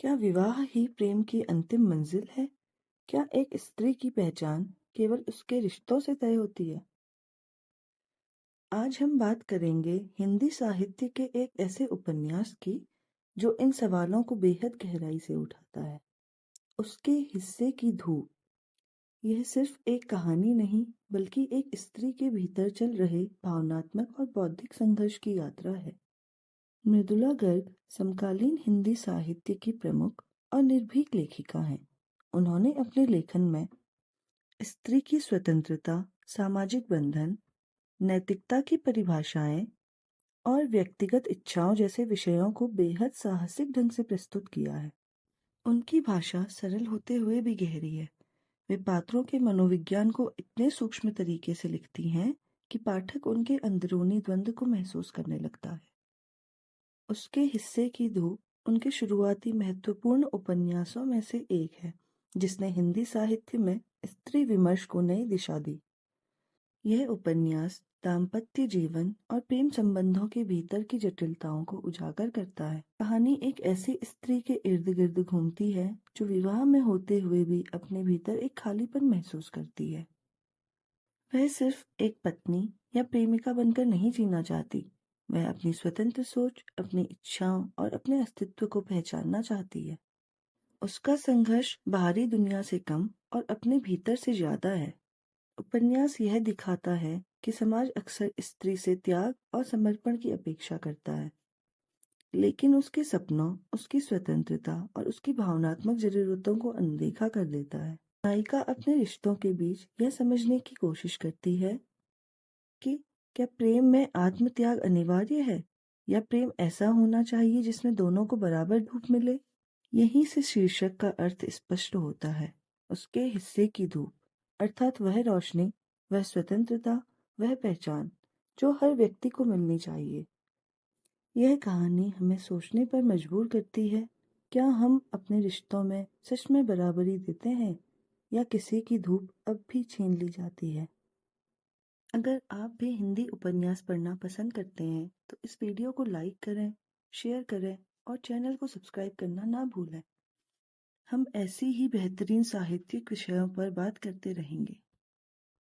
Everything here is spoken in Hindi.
क्या विवाह ही प्रेम की अंतिम मंजिल है? क्या एक स्त्री की पहचान केवल उसके रिश्तों से तय होती है? आज हम बात करेंगे हिंदी साहित्य के एक ऐसे उपन्यास की जो इन सवालों को बेहद गहराई से उठाता है। उसके हिस्से की धूप। यह सिर्फ एक कहानी नहीं, बल्कि एक स्त्री के भीतर चल रहे भावनात्मक और बौद्धिक संघर्ष की यात्रा है। मृदुला गर्ग समकालीन हिंदी साहित्य की प्रमुख और निर्भीक लेखिका हैं। उन्होंने अपने लेखन में स्त्री की स्वतंत्रता, सामाजिक बंधन, नैतिकता की परिभाषाएं और व्यक्तिगत इच्छाओं जैसे विषयों को बेहद साहसिक ढंग से प्रस्तुत किया है। उनकी भाषा सरल होते हुए भी गहरी है। वे पात्रों के मनोविज्ञान को इतने सूक्ष्म तरीके से लिखती हैं कि पाठक उनके अंदरूनी द्वंद्व को महसूस करने लगता है। उसके हिस्से की धूप उनके शुरुआती महत्वपूर्ण उपन्यासों में से एक है, जिसने हिंदी साहित्य में स्त्री विमर्श को नई दिशा दी। यह उपन्यास दाम्पत्य जीवन और प्रेम संबंधों के भीतर की जटिलताओं को उजागर करता है। कहानी एक ऐसी स्त्री के इर्द गिर्द घूमती है जो विवाह में होते हुए भी अपने भीतर एक खालीपन महसूस करती है। वह सिर्फ एक पत्नी या प्रेमिका बनकर नहीं जीना चाहती। वह अपनी स्वतंत्र सोच, अपनी इच्छाओं और अपने अस्तित्व को पहचानना चाहती है। उसका संघर्ष बाहरी दुनिया से कम और अपने भीतर से ज्यादा है। उपन्यास यह दिखाता है कि समाज अक्सर स्त्री से त्याग और समर्पण की अपेक्षा करता है, लेकिन उसके सपनों, उसकी स्वतंत्रता और उसकी भावनात्मक जरूरतों को अनदेखा कर देता है। नायिका अपने रिश्तों के बीच यह समझने की कोशिश करती है कि क्या प्रेम में आत्मत्याग अनिवार्य है या प्रेम ऐसा होना चाहिए जिसमें दोनों को बराबर धूप मिले। यहीं से शीर्षक का अर्थ स्पष्ट होता है। उसके हिस्से की धूप अर्थात वह रोशनी, वह स्वतंत्रता, वह पहचान जो हर व्यक्ति को मिलनी चाहिए। यह कहानी हमें सोचने पर मजबूर करती है, क्या हम अपने रिश्तों में सच में बराबरी देते हैं या किसी की धूप अब भी छीन ली जाती है। अगर आप भी हिंदी उपन्यास पढ़ना पसंद करते हैं तो इस वीडियो को लाइक करें, शेयर करें और चैनल को सब्सक्राइब करना ना भूलें। हम ऐसी ही बेहतरीन साहित्यिक विषयों पर बात करते रहेंगे।